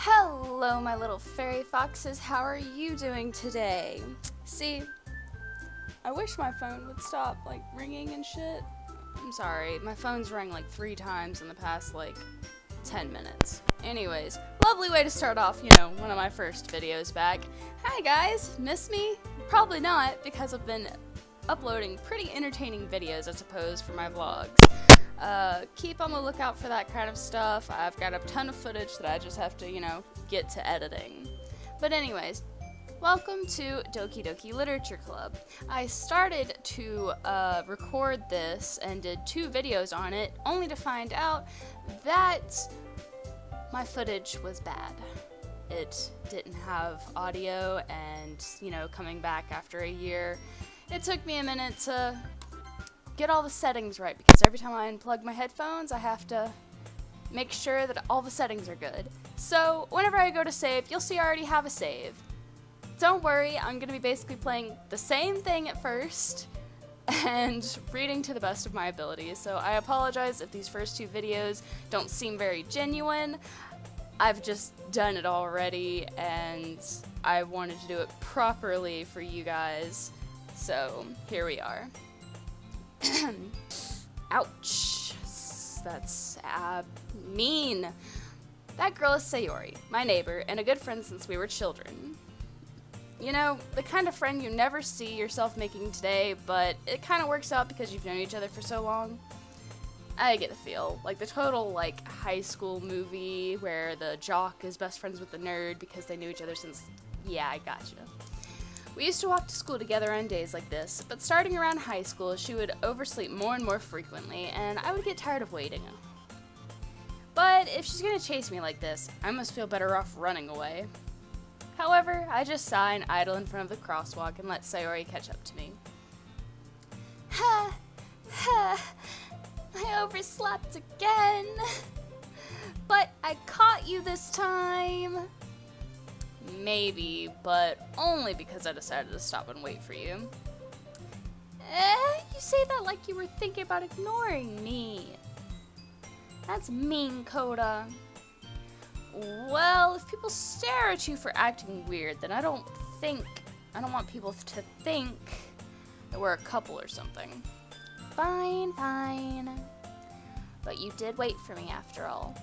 Hello, my little fairy foxes. How are you doing today? See, I wish my phone would stop, ringing and shit. I'm sorry, my phone's rang 3 times in the past, 10 minutes. Anyways, lovely way to start off, one of my first videos back. Hi guys, miss me? Probably not, because I've been uploading pretty entertaining videos, I suppose, for my vlogs. Keep on the lookout for that kind of stuff. I've got a ton of footage that I just have to, get to editing. But anyways, welcome to Doki Doki Literature Club. I started to record this and did 2 videos on it, only to find out that my footage was bad. It didn't have audio, and, coming back after a year, it took me a minute to get all the settings right, because every time I unplug my headphones, I have to make sure that all the settings are good. So whenever I go to save, you'll see I already have a save. Don't worry, I'm going to be basically playing the same thing at first and reading to the best of my abilities. So I apologize if these first 2 videos don't seem very genuine. I've just done it already, and I wanted to do it properly for you guys. So here we are. Ouch. That's mean. That girl is Sayori, my neighbor, and a good friend since we were children. The kind of friend you never see yourself making today, but it kind of works out because you've known each other for so long. I get the feel. Like the total, high school movie where the jock is best friends with the nerd because they knew each other since... Yeah, I gotcha. We used to walk to school together on days like this, but starting around high school, she would oversleep more and more frequently, and I would get tired of waiting. But if she's gonna chase me like this, I must feel better off running away. However, I just sigh and idle in front of the crosswalk and let Sayori catch up to me. Ha! Ha! I overslept again! But I caught you this time! Maybe, but only because I decided to stop and wait for you. You say that like you were thinking about ignoring me. That's mean, Coda. Well, if people stare at you for acting weird, then I don't want people to think that we're a couple or something. Fine, fine. But you did wait for me after all.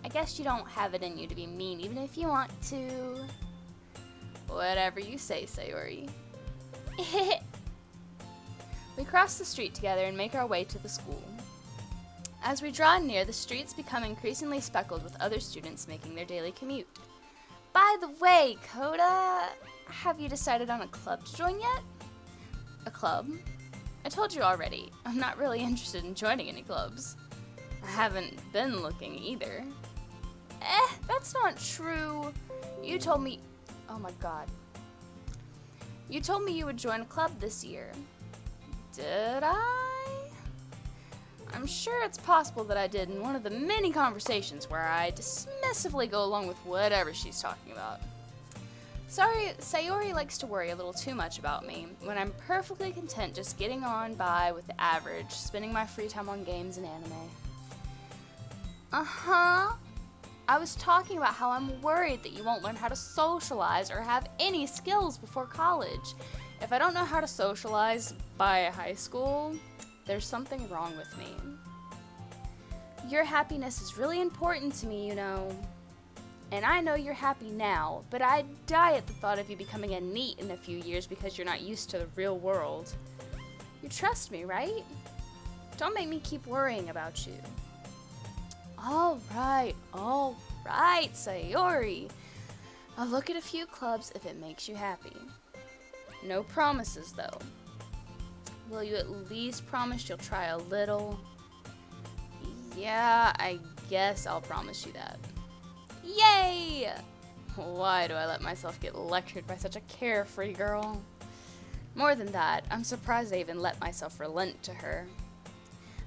I guess you don't have it in you to be mean, even if you want to. Whatever you say, Sayori. We cross the street together and make our way to the school. As we draw near, the streets become increasingly speckled with other students making their daily commute. By the way, Coda, have you decided on a club to join yet? A club? I told you already, I'm not really interested in joining any clubs. I haven't been looking either. That's not true. You told me... Oh my god. You told me you would join a club this year. Did I? I'm sure it's possible that I did in one of the many conversations where I dismissively go along with whatever she's talking about. Sorry, Sayori likes to worry a little too much about me, when I'm perfectly content just getting on by with the average, spending my free time on games and anime. Uh-huh. I was talking about how I'm worried that you won't learn how to socialize or have any skills before college. If I don't know how to socialize by high school, there's something wrong with me. Your happiness is really important to me, And I know you're happy now, but I'd die at the thought of you becoming a NEET in a few years because you're not used to the real world. You trust me, right? Don't make me keep worrying about you. Alright, Sayori. I'll look at a few clubs if it makes you happy. No promises, though. Will you at least promise you'll try a little? Yeah, I guess I'll promise you that. Yay! Why do I let myself get lectured by such a carefree girl? More than that, I'm surprised I even let myself relent to her.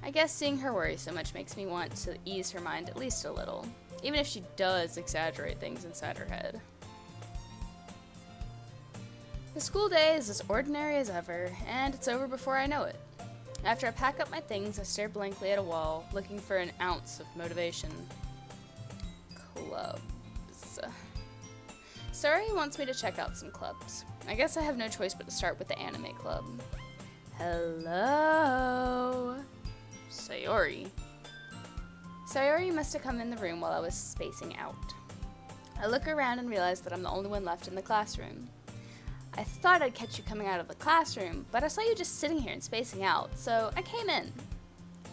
I guess seeing her worry so much makes me want to ease her mind at least a little, even if she does exaggerate things inside her head. The school day is as ordinary as ever, and it's over before I know it. After I pack up my things, I stare blankly at a wall, looking for an ounce of motivation. Clubs. Sayori wants me to check out some clubs. I guess I have no choice but to start with the anime club. Hello? Sayori. Sayori must have come in the room while I was spacing out. I look around and realize that I'm the only one left in the classroom. I thought I'd catch you coming out of the classroom, but I saw you just sitting here and spacing out, so I came in.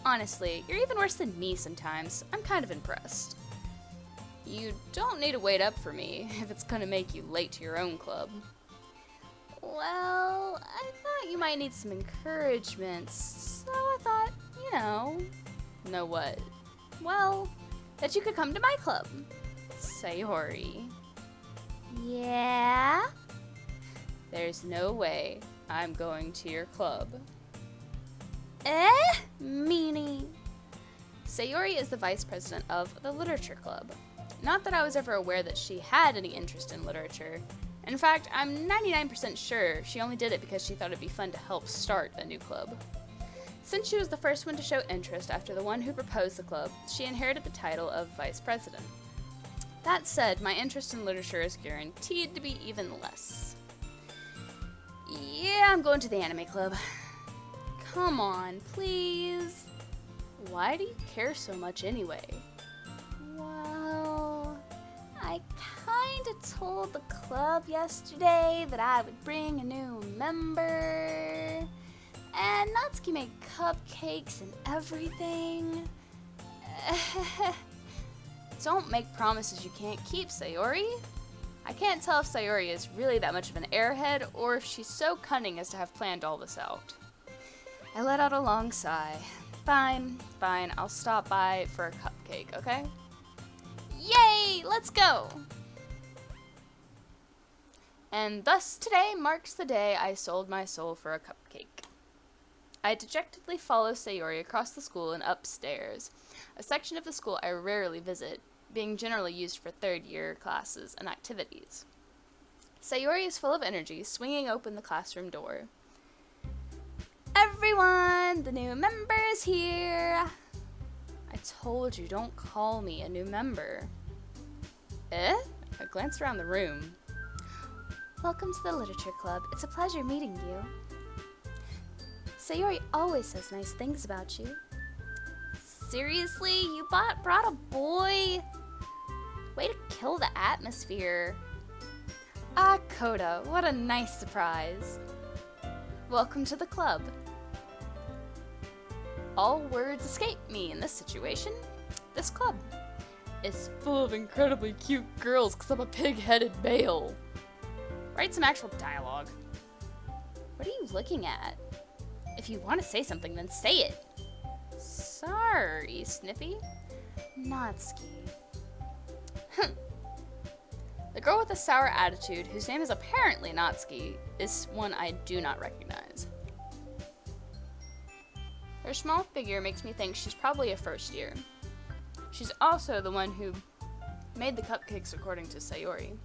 Honestly, you're even worse than me sometimes. I'm kind of impressed. You don't need to wait up for me if it's gonna make you late to your own club. Well, I thought you might need some encouragement, so I thought, know what? Well, that you could come to my club. Sayori. Yeah? There's no way I'm going to your club. Meanie. Sayori is the vice president of the literature club. Not that I was ever aware that she had any interest in literature. In fact, I'm 99% sure she only did it because she thought it'd be fun to help start a new club. Since she was the first one to show interest after the one who proposed the club, she inherited the title of vice president. That said, my interest in literature is guaranteed to be even less. Yeah, I'm going to the anime club. Come on, please. Why do you care so much anyway? Well, I kinda told the club yesterday that I would bring a new member. And Natsuki made cupcakes and everything. Don't make promises you can't keep, Sayori. I can't tell if Sayori is really that much of an airhead or if she's so cunning as to have planned all this out. I let out a long sigh. Fine, I'll stop by for a cupcake, okay? Yay! Let's go! And thus today marks the day I sold my soul for a cupcake. I dejectedly follow Sayori across the school and upstairs, a section of the school I rarely visit, being generally used for third-year classes and activities. Sayori is full of energy, swinging open the classroom door. Everyone, the new member is here! I told you, don't call me a new member. I glanced around the room. Welcome to the literature club. It's a pleasure meeting you. Sayori always says nice things about you. Seriously? You brought a boy? Way to kill the atmosphere. Ah, Koda, what a nice surprise. Welcome to the club. All words escape me in this situation. This club is full of incredibly cute girls because I'm a pig-headed male. Write some actual dialogue. What are you looking at? If you want to say something, then say it. Sorry, Snippy. Natsuki. The girl with the sour attitude, whose name is apparently Natsuki, is one I do not recognize. Her small figure makes me think she's probably a first year. She's also the one who made the cupcakes according to Sayori.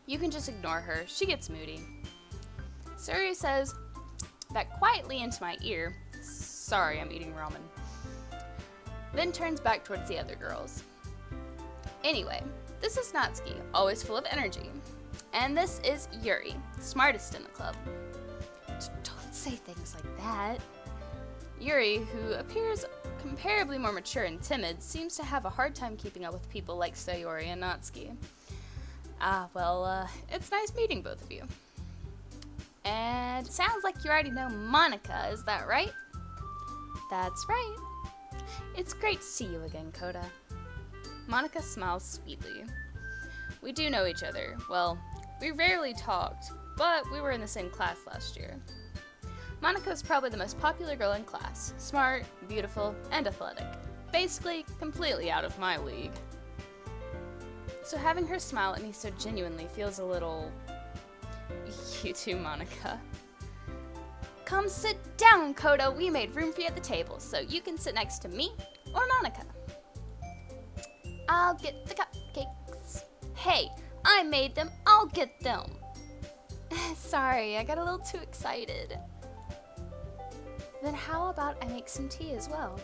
You can just ignore her, she gets moody. Sayori says that quietly into my ear, sorry, I'm eating ramen, then turns back towards the other girls. Anyway, this is Natsuki, always full of energy. And this is Yuri, smartest in the club. Don't say things like that. Yuri, who appears comparably more mature and timid, seems to have a hard time keeping up with people like Sayori and Natsuki. It's nice meeting both of you. And it sounds like you already know Monica, is that right? That's right. It's great to see you again, Koda. Monica smiles sweetly. We do know each other. Well, we rarely talked, but we were in the same class last year. Monica's probably the most popular girl in class. Smart, beautiful, and athletic. Basically, completely out of my league. So having her smile at me so genuinely feels a little... You too, Monica. Come sit down, Koda. We made room for you at the table, so you can sit next to me or Monica. I'll get the cupcakes. Hey, I made them. I'll get them. Sorry, I got a little too excited. Then how about I make some tea as well?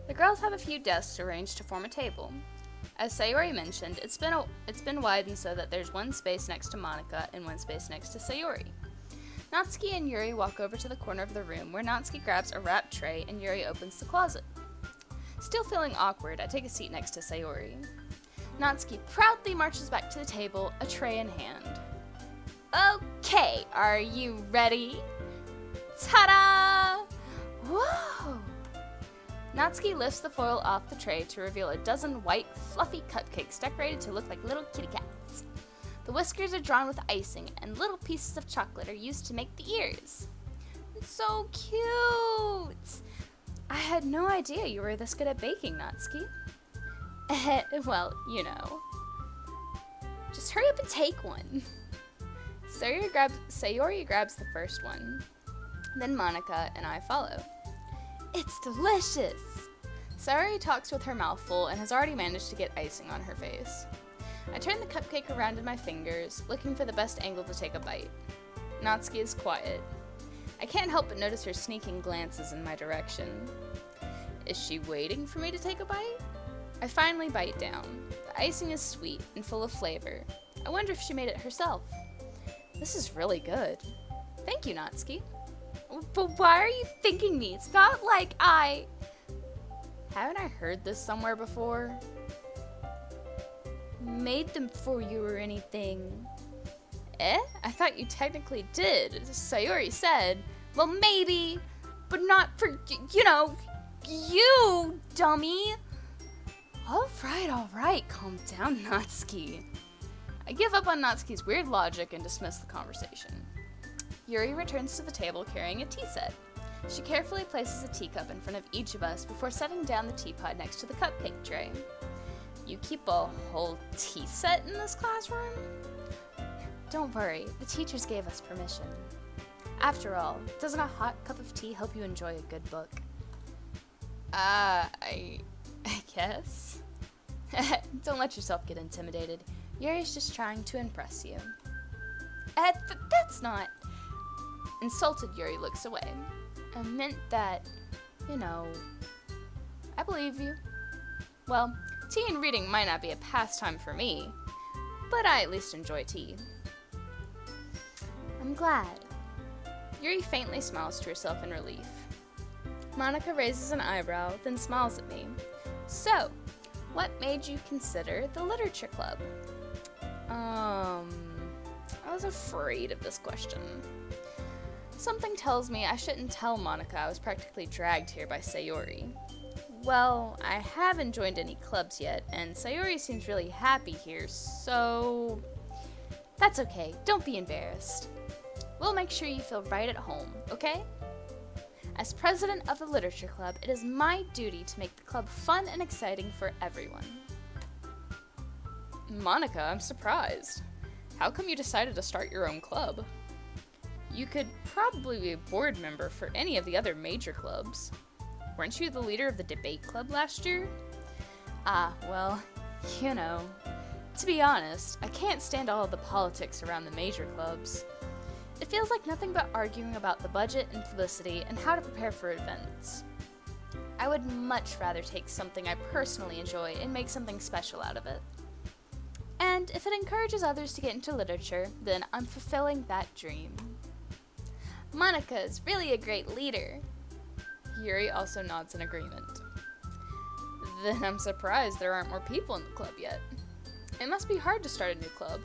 The girls have a few desks arranged to form a table. As Sayori mentioned, it's been widened so that there's one space next to Monica and one space next to Sayori. Natsuki and Yuri walk over to the corner of the room where Natsuki grabs a wrapped tray and Yuri opens the closet. Still feeling awkward, I take a seat next to Sayori. Natsuki proudly marches back to the table, a tray in hand. Okay, are you ready? Ta-da! Whoa! Natsuki lifts the foil off the tray to reveal a dozen white, fluffy cupcakes decorated to look like little kitty cats. The whiskers are drawn with icing, and little pieces of chocolate are used to make the ears. It's so cute! I had no idea you were this good at baking, Natsuki. Well, you know. Just hurry up and take one. Sayori grabs the first one. Then Monica and I follow. It's delicious! Sayori talks with her mouth full and has already managed to get icing on her face. I turn the cupcake around in my fingers, looking for the best angle to take a bite. Natsuki is quiet. I can't help but notice her sneaking glances in my direction. Is she waiting for me to take a bite? I finally bite down. The icing is sweet and full of flavor. I wonder if she made it herself. This is really good. Thank you, Natsuki. But why are you thanking me? It's not like Haven't I heard this somewhere before? Made them for you or anything. I thought you technically did. Sayori said, well, maybe, but not for, you, dummy. All right, calm down, Natsuki. I give up on Natsuki's weird logic and dismiss the conversation. Yuri returns to the table carrying a tea set. She carefully places a teacup in front of each of us before setting down the teapot next to the cupcake tray. You keep a whole tea set in this classroom? Don't worry, the teachers gave us permission. After all, doesn't a hot cup of tea help you enjoy a good book? I guess. Don't let yourself get intimidated. Yuri's just trying to impress you. That's not... Insulted, Yuri looks away. I meant that, I believe you. Well, tea and reading might not be a pastime for me, but I at least enjoy tea. I'm glad. Yuri faintly smiles to herself in relief. Monica raises an eyebrow, then smiles at me. So, what made you consider the literature club? I was afraid of this question. Something tells me I shouldn't tell Monica I was practically dragged here by Sayori. Well, I haven't joined any clubs yet, and Sayori seems really happy here, so... That's okay, don't be embarrassed. We'll make sure you feel right at home, okay? As president of the literature club, it is my duty to make the club fun and exciting for everyone. Monica, I'm surprised. How come you decided to start your own club? You could probably be a board member for any of the other major clubs. Weren't you the leader of the debate club last year? Well, to be honest, I can't stand all of the politics around the major clubs. It feels like nothing but arguing about the budget and publicity and how to prepare for events. I would much rather take something I personally enjoy and make something special out of it. And if it encourages others to get into literature, then I'm fulfilling that dream. Monica is really a great leader. Yuri also nods in agreement. Then I'm surprised there aren't more people in the club yet. It must be hard to start a new club.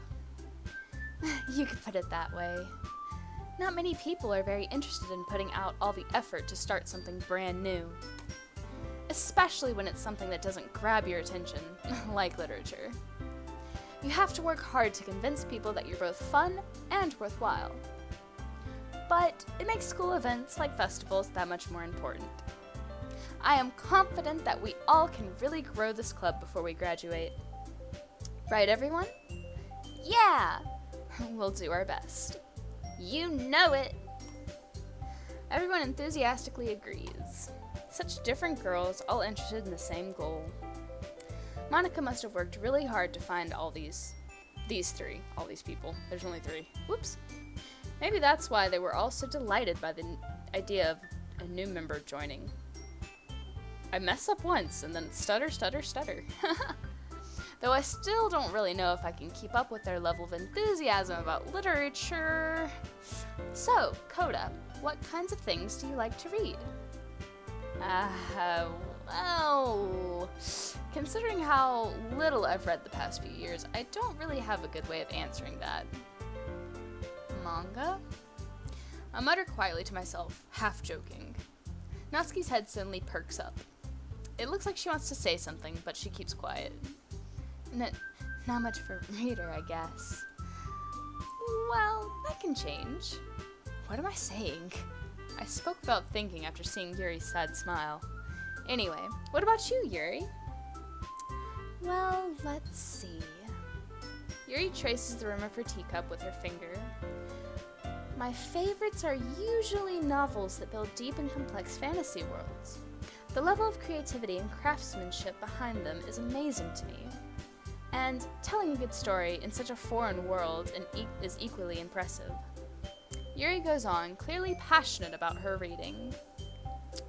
You could put it that way. Not many people are very interested in putting out all the effort to start something brand new. Especially when it's something that doesn't grab your attention, like literature. You have to work hard to convince people that you're both fun and worthwhile. But it makes school events like festivals that much more important. I am confident that we all can really grow this club before we graduate. Right, everyone? Yeah! We'll do our best. You know it! Everyone enthusiastically agrees. Such different girls, all interested in the same goal. Monica must have worked really hard to find all these people. There's only 3. Whoops. Maybe that's why they were all so delighted by the idea of a new member joining. I mess up once and then stutter, stutter, stutter. though I still don't really know if I can keep up with their level of enthusiasm about literature. So, Coda, what kinds of things do you like to read? Well, considering how little I've read the past few years, I don't really have a good way of answering that. Manga? I mutter quietly to myself, half joking. Natsuki's head suddenly perks up. It looks like she wants to say something, but she keeps quiet. Not much for a reader, I guess. Well, that can change. What am I saying? I spoke without thinking after seeing Yuri's sad smile. Anyway, what about you, Yuri? Well, let's see. Yuri traces the rim of her teacup with her finger. My favorites are usually novels that build deep and complex fantasy worlds. The level of creativity and craftsmanship behind them is amazing to me. And telling a good story in such a foreign world is equally impressive. Yuri goes on, clearly passionate about her reading.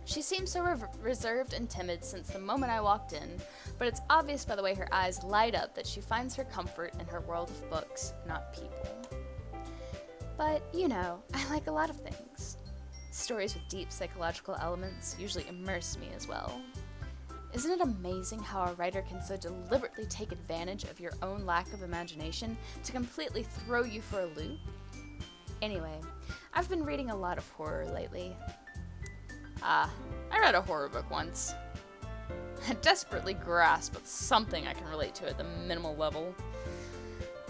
She seems so reserved and timid since the moment I walked in, but it's obvious by the way her eyes light up that she finds her comfort in her world of books, not people. But, you know, I like a lot of things. Stories with deep psychological elements usually immerse me as well. Isn't it amazing how a writer can so deliberately take advantage of your own lack of imagination to completely throw you for a loop? Anyway, I've been reading a lot of horror lately. I read a horror book once. I desperately grasp at something I can relate to at the minimal level.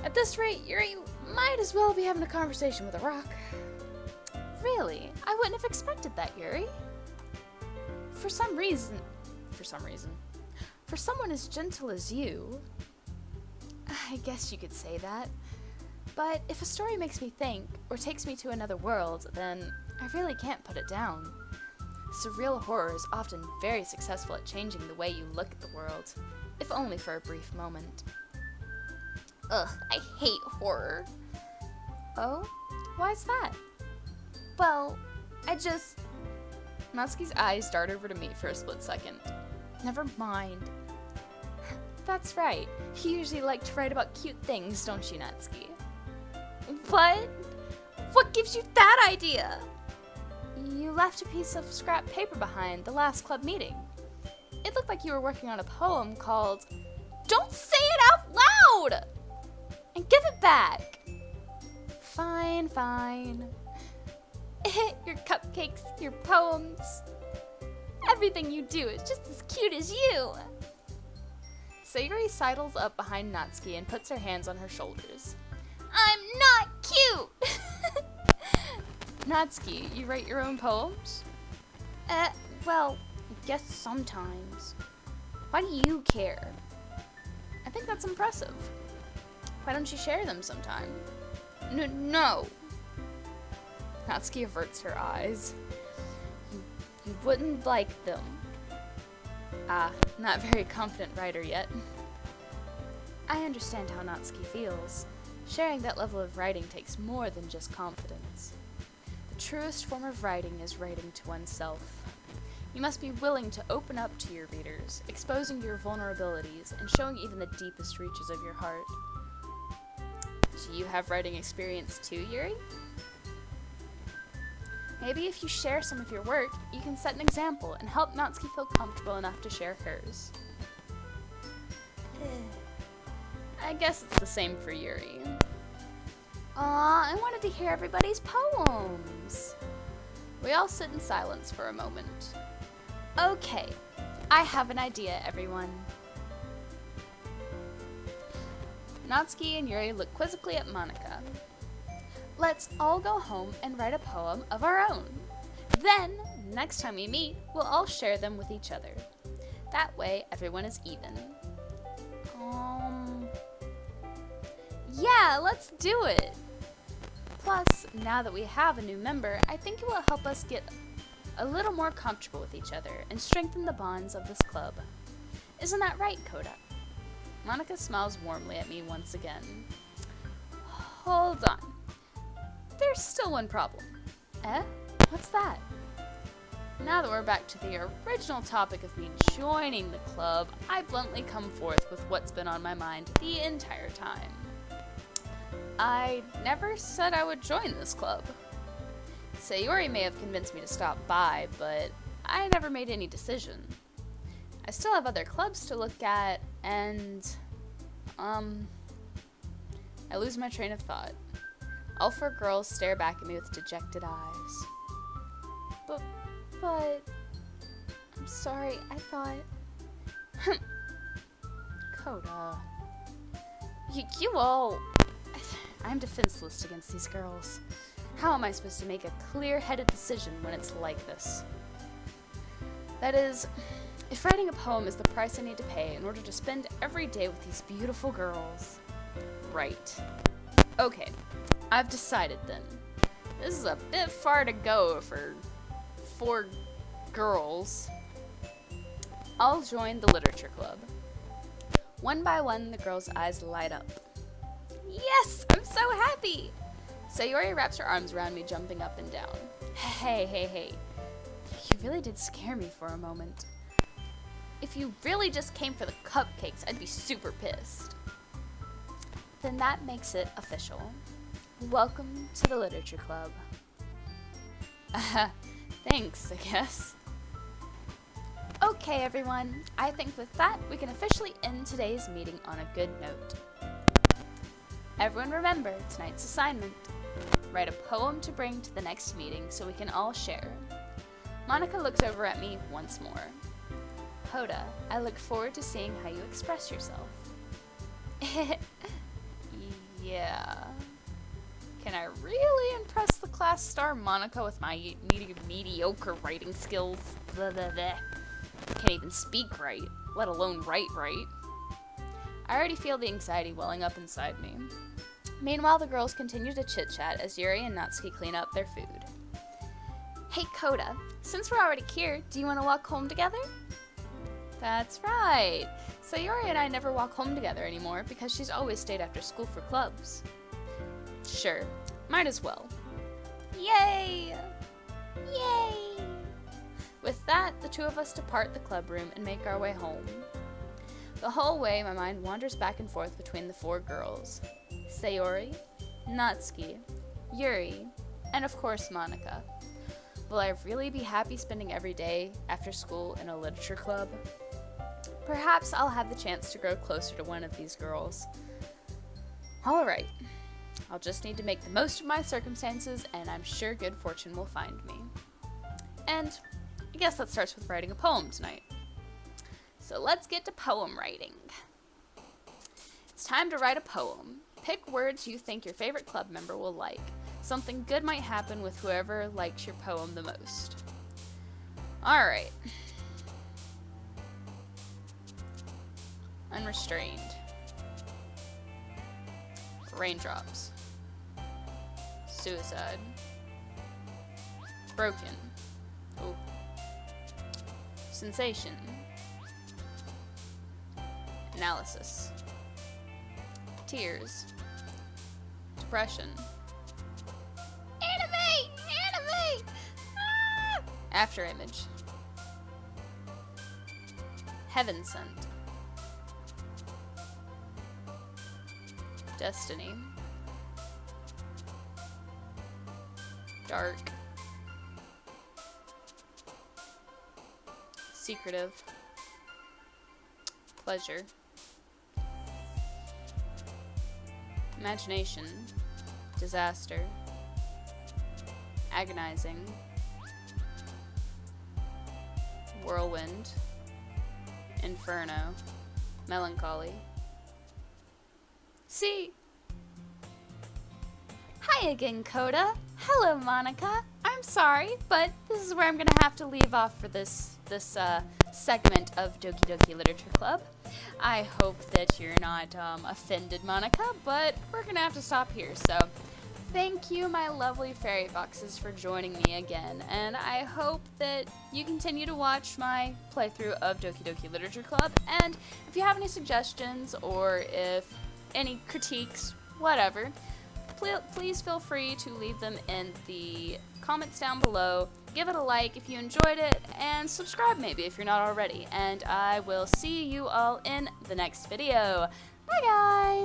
At this rate, Yuri might as well be having a conversation with a rock. Really? I wouldn't have expected that, Yuri. For someone as gentle as you, I guess you could say that. But if a story makes me think, or takes me to another world, then I really can't put it down. Surreal horror is often very successful at changing the way you look at the world, if only for a brief moment. Ugh, I hate horror. Oh? Why's that? Well, Natsuki's eyes dart over to me for a split second. Never mind. That's right. You usually like to write about cute things, don't you, Natsuki? What? What gives you that idea? You left a piece of scrap paper behind the last club meeting. It looked like you were working on a poem called Don't Say It Out Loud! And give it back! Fine. Your cupcakes, your poems. Everything you do is just as cute as you. Sayuri sidles up behind Natsuki and puts her hands on her shoulders. I'm not cute! Natsuki, you write your own poems? Well, I guess sometimes. Why do you care? I think that's impressive. Why don't you share them sometime? No. Natsuki averts her eyes. You wouldn't like them. Not very confident writer yet. I understand how Natsuki feels. Sharing that level of writing takes more than just confidence. The truest form of writing is writing to oneself. You must be willing to open up to your readers, exposing your vulnerabilities and showing even the deepest reaches of your heart. Do you have writing experience too, Yuri? Maybe if you share some of your work, you can set an example and help Natsuki feel comfortable enough to share hers. I guess it's the same for Yuri. Aw, I wanted to hear everybody's poems. We all sit in silence for a moment. Okay, I have an idea, everyone. Natsuki and Yuri look quizzically at Monika. Let's all go home and write a poem of our own. Then, next time we meet, we'll all share them with each other. That way, everyone is even. Yeah, let's do it! Plus, now that we have a new member, I think it will help us get a little more comfortable with each other and strengthen the bonds of this club. Isn't that right, Coda? Monika smiles warmly at me once again. Hold on. There's still one problem. What's that? Now that we're back to the original topic of me joining the club, I bluntly come forth with what's been on my mind the entire time. I never said I would join this club. Sayori may have convinced me to stop by, but I never made any decision. I still have other clubs to look at, and, I lose my train of thought. All four girls stare back at me with dejected eyes. But, I'm sorry, I thought... Coda. You all... I'm defenseless against these girls. How am I supposed to make a clear-headed decision when it's like this? That is, if writing a poem is the price I need to pay in order to spend every day with these beautiful girls. Right. Okay, I've decided then. This is a bit far to go for 4 girls. I'll join the literature club. One by one, the girls' eyes light up. Yes! I'm so happy! Sayori wraps her arms around me, jumping up and down. Hey. You really did scare me for a moment. If you really just came for the cupcakes, I'd be super pissed. Then that makes it official. Welcome to the literature club. Thanks, I guess. Okay, everyone. I think with that, we can officially end today's meeting on a good note. Everyone remember tonight's assignment. Write a poem to bring to the next meeting so we can all share. Monica looks over at me once more. Hoda, I look forward to seeing how you express yourself. Yeah. Can I really impress the class star Monica with my mediocre writing skills? Blah, blah, blah. Can't even speak right, let alone write right. I already feel the anxiety welling up inside me. Meanwhile, the girls continue to chit-chat as Yuri and Natsuki clean up their food. Hey, Coda, since we're already here, do you want to walk home together? That's right. So Yuri and I never walk home together anymore because she's always stayed after school for clubs. Sure, might as well. Yay! Yay! With that, the two of us depart the club room and make our way home. The whole way, my mind wanders back and forth between the 4 girls. Sayori, Natsuki, Yuri, and of course Monica. Will I really be happy spending every day after school in a literature club? Perhaps I'll have the chance to grow closer to one of these girls. Alright, I'll just need to make the most of my circumstances, and I'm sure good fortune will find me. And I guess that starts with writing a poem tonight. So let's get to poem writing. It's time to write a poem. Pick words you think your favorite club member will like. Something good might happen with whoever likes your poem the most. Alright. Unrestrained. Raindrops. Suicide. Broken. Ooh. Sensation. Analysis. Tears. Depression. Animate! Ah! Afterimage. Heaven sent. Destiny. Dark. Secretive. Pleasure. Imagination. Disaster. Agonizing. Whirlwind. Inferno. Melancholy. See. Hi again, Coda. Hello, Monica. I'm sorry, but this is where I'm gonna have to leave off for this segment of Doki Doki Literature Club. I hope that you're not offended, Monica, but we're gonna have to stop here. So, thank you, my lovely fairy foxes, for joining me again, and I hope that you continue to watch my playthrough of Doki Doki Literature Club. And if you have any suggestions or if any critiques, whatever, please feel free to leave them in the comments down below. give it a like if you enjoyed it, and subscribe maybe if you're not already. And I will see you all in the next video. Bye guys!